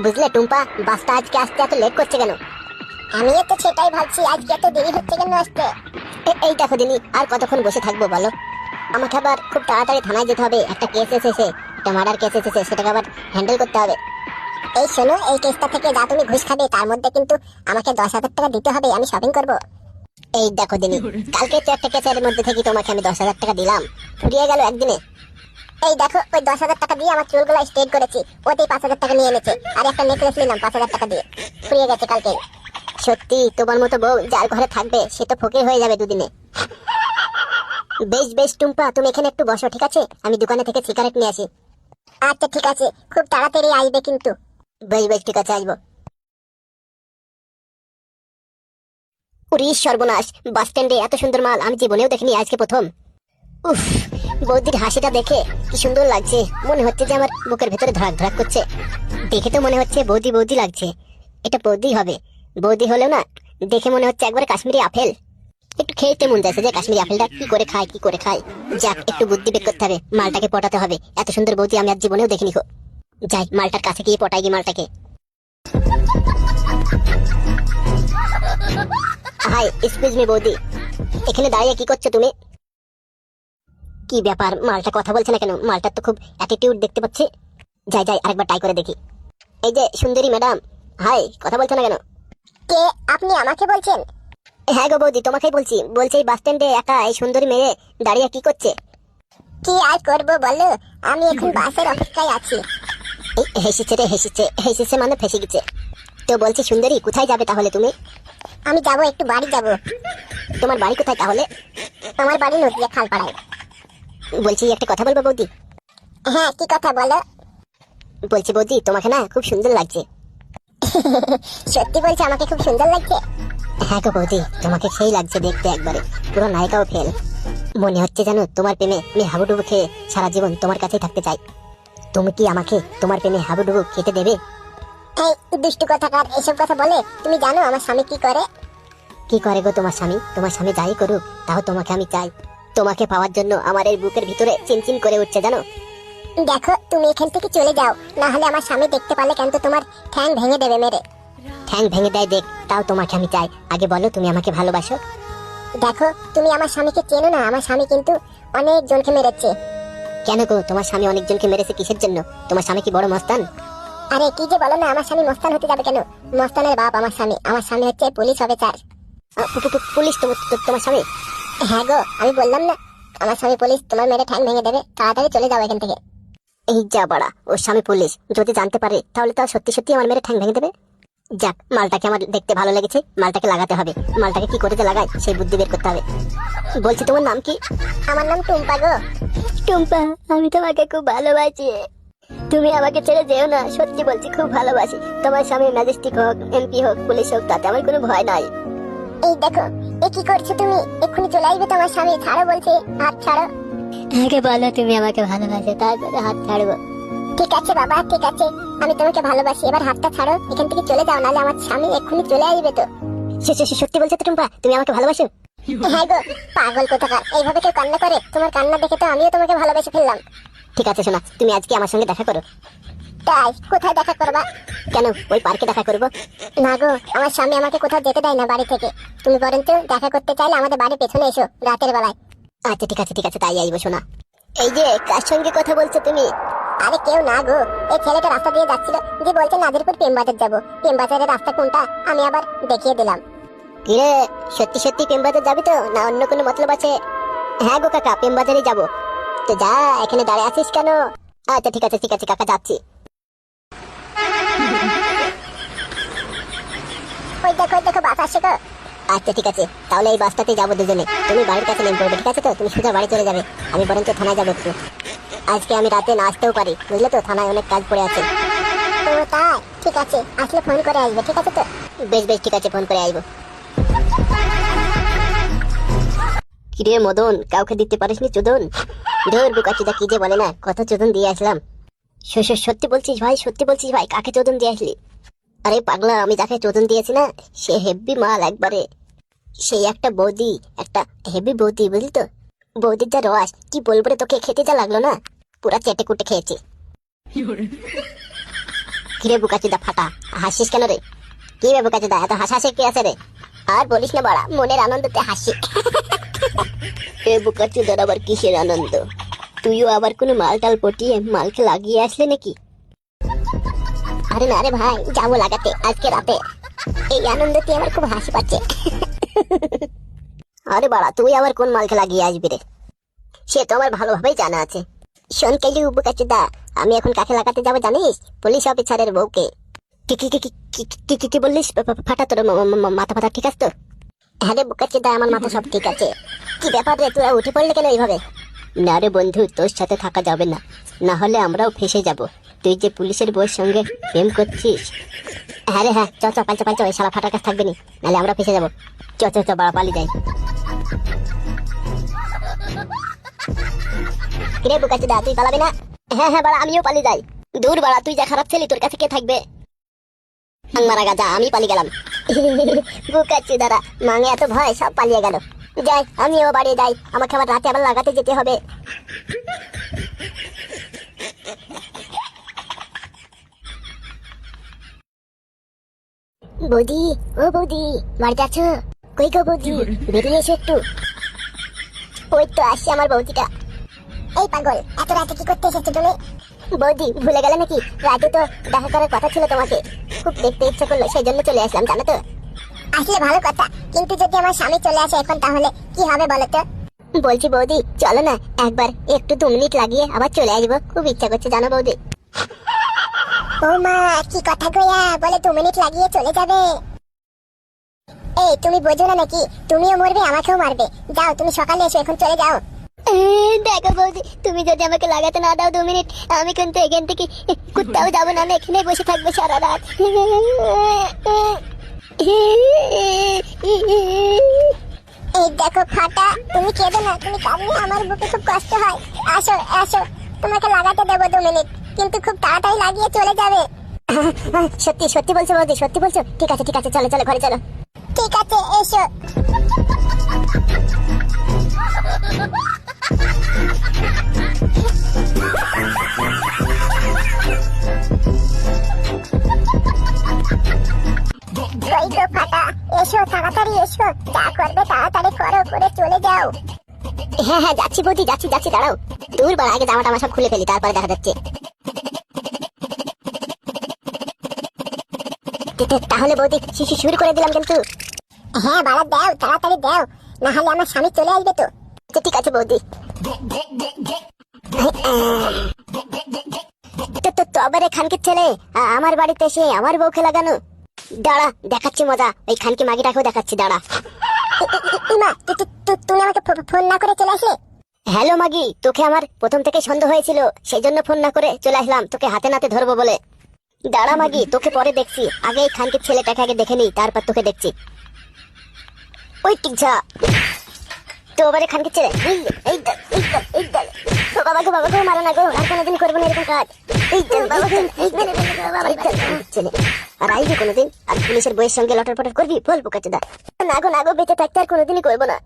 বুঝলে টুম্পা, বাসটা আজকে আসতে এত লেট করছে কেন? আমিও তো সেটাই ভাবছি, আজকে এত দেরি হচ্ছে কেন আসতে। এই দেখো দিনি, আর কতক্ষণ বসে থাকবো বলো? আমাকে আবার খুব তাড়াতাড়ি থানায় যেতে হবে, একটা কেস এসেছে, একটা মার্ডার কেস এসেছে, সেটাকে আবার হ্যান্ডেল করতে হবে। এই শোনো, এই কেসটা থেকে যা তুমি ঘুষ খাবে তার মধ্যে কিন্তু আমাকে 10,000 টাকা দিতে হবে, আমি শপিং করব। এই দেখো দিনি, কালকে তো একটা কেসের মধ্যে থেকে তোমাকে আমি 10,000 টাকা দিলাম, ফুরিয়ে গেল একদিনে। এই দেখো, ওই 10,000 টাকা দিয়ে আমার চুলগুলো স্ট্রেট করেছি, ওতেই 5,000 টাকা নিয়ে এনেছে। আর একটা নেকলেস নিলাম 5,000 টাকা দিয়ে, ফুরিয়ে গেছে কালকে। সত্যি তোমার মতো বউ যার ঘরে থাকবে সে তো ফকির হয়ে যাবে দুদিনে। বেশ বেশ টুম্পা, তুমি এখানে একটু বসো, ঠিক আছে? আমি দোকানে থেকে সিগারেট নিয়ে আসি। আচ্ছা ঠিক আছে, খুব তাড়াতাড়ি আসবে কিন্তু। বেশ বেশ, ঠিক আছে, আসবো। উরি সর্বনাশ, বাস স্ট্যান্ডে এত সুন্দর মাল আমি জীবনেও দেখিনি, আজকে প্রথম। উফ, বৌদির হাসিটা দেখে কি সুন্দর লাগছে, মনে হচ্ছে যে আমার বুকের ভেতরে ধড়াক ধড়াক করছে। দেখে তো মনে হচ্ছে বৌদি বৌদি লাগছে, এটা বৌদি হবে। বৌদি হলেও না, দেখে মনে হচ্ছে একবারে কাশ্মীরি আপেল। একটু খেতে মন যাচ্ছে যে কাশ্মীরি আপেলটা কি করে খায় কি করে খায়। যাক, একটু বুদ্ধি বের করতে হবে, মালটাকে পটাতে হবে। এত সুন্দর বৌদি আমি আর জীবনেও দেখিনি। যাই, মালটার কাছে গিয়ে পটাই গিয়ে মালটাকে। হাই, এক্সকিউজ মি বৌদি, এখানে দাঁড়িয়ে কি করছো তুমি? কি ব্যাপার, মালটা কথা বলছে না কেন? মালটার তো খুব অ্যাটিটিউড দেখতে পাচ্ছি। যাই যাই, আরেকবার ট্রাই করে দেখি। এই যে সুন্দরী ম্যাডাম, হাই, কথা বলছো না কেন? কে আপনি, আমাকে বলছেন? হ্যাঁ গো বৌদি, তোমাকেই বলছি। বলছি এই বাস স্ট্যান্ডে একা এই সুন্দরী মেয়ে দাঁড়িয়ে কি করছে? কি আর করবো বলো, আমি এখন বাসের অপেক্ষায় আছি। এই হেসেছে রে, হেসেছে হেসেছে মানে ফেসে গেছে। তো বলছি সুন্দরী, কোথায় যাবে তাহলে তুমি? আমি যাব, একটু বাড়ি যাব। তোমার বাড়ি কোথায় তাহলে? আমার বাড়ি নদিয়া খালপাড়ায়। বলছি একটা কথা বলবো বৌদি? হ্যাঁ, কি কথা বলো। বলছি বৌদি, তোমাকে না খুব সুন্দর লাগছে। সত্যি বলছো আমাকে খুব সুন্দর লাগছে? হ্যাঁ গো বৌদি, তোমাকে সেই লাগছে দেখতে, একবারে পুরো নায়িকাও ফেল। মনে হচ্ছে জানো, তোমার প্রেমে আমি হাবুডুবু খেয়ে সারা জীবন তোমার কাছেই থাকতে চাই। তুমি কি আমাকে তোমার প্রেমে হাবুডুবু খেতে দেবে? এই দুষ্টু কথাকার, এসব কথা বলে? তুমি জানো আমার স্বামী কি করে? কি করে গো তোমার স্বামী? তোমার স্বামী যাই করুক, তাও তোমাকে আমি চাই। তোমাকে পাওয়ার জন্য আমার এই বুকের ভিতরে চিনচিন করে উঠছে জানো। দেখো, তুমি এখান থেকে চলে যাও, না হলে আমার স্বামী দেখতে পারলে কিন্তু তোমার ঠ্যাং ভেঙে দেবে মেরে। ঠ্যাং ভেঙে দেয় দেখ, তাও তোমাকে আমি চাই। আগে বলো, তুমি আমাকে ভালোবাসো? দেখো, তুমি আমার স্বামীকে চেনো না, আমার স্বামী কিন্তু অনেক জনকে মেরেছে। কেন গো, তোমার স্বামী অনেকজনকে মেরেছে কিসের জন্য? তোমার স্বামী কি বড় মস্তান? আরে কি যে বলো না, আমার স্বামী মস্তান হতে যাবে কেন? মস্তানের বাপ আমার স্বামী, আমার স্বামী হচ্ছে পুলিশ অফিসার। পুলিশ? তোমার স্বামী? হ্যাঁ গো, আমি বললাম না আমার স্বামী পুলিশ, তোমার মেরে ঠ্যাং ভেঙে দেবে। তাড়াতাড়ি চলে যাও এখান থেকে। এই যা বাড়া, ওর স্বামী পুলিশ, যদি জানতে পারে তাহলে তো সত্যি সত্যি আমার মেরে ঠ্যাং ভেঙে দেবে। যাক, মালটাকে আমার দেখতে ভালো লেগেছে, মালটাকে লাগাতে হবে। মালটাকে কি করে যে লাগাই সেই বুদ্ধি বের করতে হবে। বলছি তোমার নাম কি? আমার নাম টুম্পা গো। টুম্পা, আমি তোমাকে খুব ভালোবাসি, তুমি আমাকে ছেড়ে যেও না, সত্যি বলছি খুব ভালোবাসি। তোমার স্বামী ম্যাজিস্ট্রিক হোক, এমপি হোক, পুলিশ হোক, তাতে আমার কোনো ভয় নাই। এই দেখো, এ কি করছো তুমি? এক্ষুনি চলে আসবে তোমার স্বামী, ছাড়ো বলছি, হাত ছাড়ো। আগে বলো তুমি আমাকে ভালোবাসো, তারপরে হাত ছাড়বো। ঠিক আছে বাবা, ঠিক আছে, আমি তোমাকে ভালোবাসি, এবার হাতটা ছাড়ো, এখান থেকে চলে যাও, নাহলে আমার স্বামী এক্ষুনি চলে আসবে তো। সত্যি বলছো তো টুম্পা, তুমি আমাকে ভালোবাসো? হ্যাঁ গো, পাগল কোথাকার, এইভাবে কেউ কান্না করে? তোমার কান্না দেখে তো আমিও তোমাকে ভালোবেসে ফেললাম। ঠিক আছে শোনা, তুমি আজকে আমার সঙ্গে দেখা করো। তাই? কোথায় দেখা করবা? কেন, ওই পার্কে দেখা করবো। না গো, আমার স্বামী আমাকে কোথাও যেতে দেয় না বাড়ি থেকে। তুমি বরঞ্চ দেখা করতে চাইলে আমাদের বাড়ির পেছনে এসো রাতের বেলায়। আচ্ছা ঠিক আছে ঠিক আছে, তাই আইবো শোনা। এই যে কার সঙ্গে কথা বলছো তুমি? আরে কেউ না গো, এই ছেলেটা রাস্তা দিয়ে যাচ্ছিল, যে বলছে নাজিরপুর প্রেমবাজার যাবো। প্রেমবাজারের রাস্তা কোনটা আমি আবার দেখিয়ে দিলাম। কিরে, সত্যি সত্যি প্রেমবাজার যাবি তো, না অন্য কোনো মতলব আছে? হ্যাঁ গো কাকা, প্রেমবাজারই যাবো। তো যা, এখানে দাঁড়িয়ে আছিস কেন? আচ্ছা ঠিক আছে ঠিক আছে কাকা, যাচ্ছি। ওই দেখো, ওই দেখো, বাস আসছে গো। আচ্ছা ঠিক আছে, তাহলে এই বাসটাতে যাবো দুজনে। তুমি বাড়ির কাছে নেমে পড়বে, ঠিক আছে তো? তুমি সোজা বাড়ি চলে যাবে, আমি বরঞ্চ থানায় যাবো একটু। আজকে আমি রাতে না আসতেও পারি, বুঝলে তো, থানায় অনেক কাজ পড়ে আছে। ও তাই? ঠিক আছে, আসলে ফোন করে আসবে, ঠিক আছে তো? বেশ বেশ, ঠিক আছে, ফোন করে আইবো। কিরে মদন, কাউকে দিতে পারিসনি চোদন? ধর বুকা চুদা, কি যে বলে না, কত চোদন দিয়ে আসলাম। সত্যি বলছিস ভাই, সত্যি বলছিস ভাই, কাকে চোদন দিয়ে আসলি? আরে পাগলা, আমি যাকে চোদন দিয়েছি না, সে হেভি মাল একবারে। সেই একটা বৌদি, একটা হেভি বৌদি, বুঝলি তো? বৌদির যা রস, কি বলবো রে তোকে, খেতে যা লাগলো না, পুরা চেটে কুটে খেয়েছি। কিরে বুকাচুদা ফাটা, হাসিস কেন রে? কি রে বুকাচুদা, এত হাসাহাসি কি আছে রে? আর বলিস না বাড়া, মনের আনন্দতে হাসি। এ বুকাচুদার আবার কিসের আনন্দ? তুইও আবার কোনো মালটাল পটিয়ে মালকে লাগিয়ে আসলে নাকি? আরে না রে ভাই, যাবো লাগাতে আজকে রাতে। এই আনন্দতে আমার খুব হাসি পাচ্ছে। আরে বাড়া, তুই আবার কোন মালকে লাগিয়ে আসবি রে? সে তো আমার ভালোভাবেই জানা আছে। শোন কেলি বুকাচুদা, আমি এখন কাকে লাগাতে যাবো জানিস? পুলিশ অফিসারের বউকে। কি কি কি কি কি কি কি বললিস? ফাটা, তোর মাথা ফাটা ঠিক আছে তো? হ্যাঁ রে বুকাচুদা, আমার মাথা সব ঠিক আছে। কি ব্যাপার রে, তুই উঠে পড়লি কেন এইভাবে? না রে বন্ধু, তোর সাথে থাকা যাবে না, না হলে আমরাও ফেসে যাব। তুই যে পুলিশের বউয়ের সঙ্গে প্রেম করছিস। হ্যাঁ রে হ্যাঁ, চ চ পালচা পালচা, ওই শালা ফাটার কাছে থাকবে নি, নাহলে আমরা ফেসে যাবো। চ চ চ বাড়া, পালিয়ে যাই। কিরে বুকাচুদা, তুই পালাবি না? হ্যাঁ হ্যাঁ বাড়া, আমিও পালিয়ে যাই। দূর বাড়া, তুই যা খারাপ ছেলে, তোর কাছে কে থাকবে? মারা গাজা, আমি পালিয়ে গেলাম। বুকাচুদারা মাঙে এত ভয়, সব পালিয়ে গেল। যাই, আমিও বাড়ি যাই, আমাকে আবার রাতে আবার লাগাতে যেতে হবে। বৌদি, ও বৌদি, বাড়ি যাচ্ছ? কই গো বৌদি, বেরিয়ে এসো একটু। ওই তো আসছে আমার বৌদিটা। এই পাগল, এত রাতে কি করতে এসেছো তুমি? বৌদি, ভুলে গেলে নাকি? রাতে তো দেখা করার কথা ছিল তোমাকে, খুব দেখতে ইচ্ছে করলো, সেই জন্য চলে আসলাম, জানো তো। আসলে ভালো কথা, কিন্তু যদি আমার স্বামী চলে আসে এখন, তাহলে কি হবে বলো তো? বলছি বৌদি, চলো না একবার একটু 2 মিনিট লাগিয়ে আবার চলে আসবো, খুব ইচ্ছা করছে জানো বৌদি। ও মা, কি কথা কইয়া বলে 2 মিনিট লাগিয়ে চলে যাবে? এই তুমি বোঝো না নাকি? তুমিও মরবে, আমাকেও মারবে। যাও, তুমি সকালে এসো, এখন চলে যাও। দেখো বৌদি, তুমি যদি আমাকে লাগাতে না দাও 2 মিনিট, আমি কিন্তু এখান থেকে কোথাও যাবো না, আমি এখানেই বসে থাকবো সারা রাত। এই দেখো ফাটা, তুমি কেঁদো না, তুমি কাঁদলে আমার বুকে খুব কষ্ট হয়। আসো আসো, তোমাকে লাগাতে দেবো 2 মিনিট, কিন্তু খুব তাড়াতাড়ি লাগিয়ে চলে যাবে। সত্যি সত্যি বলছো বৌদি, সত্যি বলছো? ঠিক আছে ঠিক আছে, চলো চলো ঘরে চলো। ঠিক আছে, এসো। ওই তো ফাটা, এসো তাড়াতাড়ি এসো, যা করবে তাড়াতাড়ি করো, করে চলে যাও। হ্যাঁ হ্যাঁ, যাচ্ছি বৌদি, যাচ্ছি যাচ্ছি, দাঁড়াও। দূর বাড়া, আগে জামা টামা সব খুলে ফেলি, তারপরে দেখা যাচ্ছে। তাহলে বৌদি শুরু করে দিলাম কিন্তু। হ্যাঁ বাড়া, দাও তাড়াতাড়ি দাও, না হলে আমার স্বামী চলে আসবে তো। ঠিক আছে বৌদি। তবে রে খানকির ছেলে, আমার বাড়িতে এসে আমার বউকে লাগানো। দাঁড়া, দেখাচ্ছি মজা, ওই খানকি মাগিটাকেও দেখাচ্ছি, দাঁড়া। ইমা, তুমি আমাকে ফোন না করে চলে আসলে? হ্যালো মাগি, তোকে আমার প্রথম থেকে সন্দেহ হয়েছিল, সেই জন্য ফোন না করে চলে আসলাম, তোকে হাতে নাতে ধরবো বলে। দাঁড়া মাগি, তোকে পরে দেখছি, আগে এই খানকির ছেলেটাকে আগে দেখে নিই, তারপর তোকে দেখছি। ওই টিকঝা, তো এবারে খানকির ছেলে, এই দল, এই দল, এই দল। তো বাবাকে মারো না গো, আর কোনোদিন করবো না এরকম কাজ। এই দল, বাবাকে, এই দল, ছেলে। আর আইবি কোনোদিন আর পুলিশের বইয়ের সঙ্গে লটর পটর করবি? বল বোকাচোদা। না গো, বেঁচে থাকতে আর কোনোদিনই করবো না।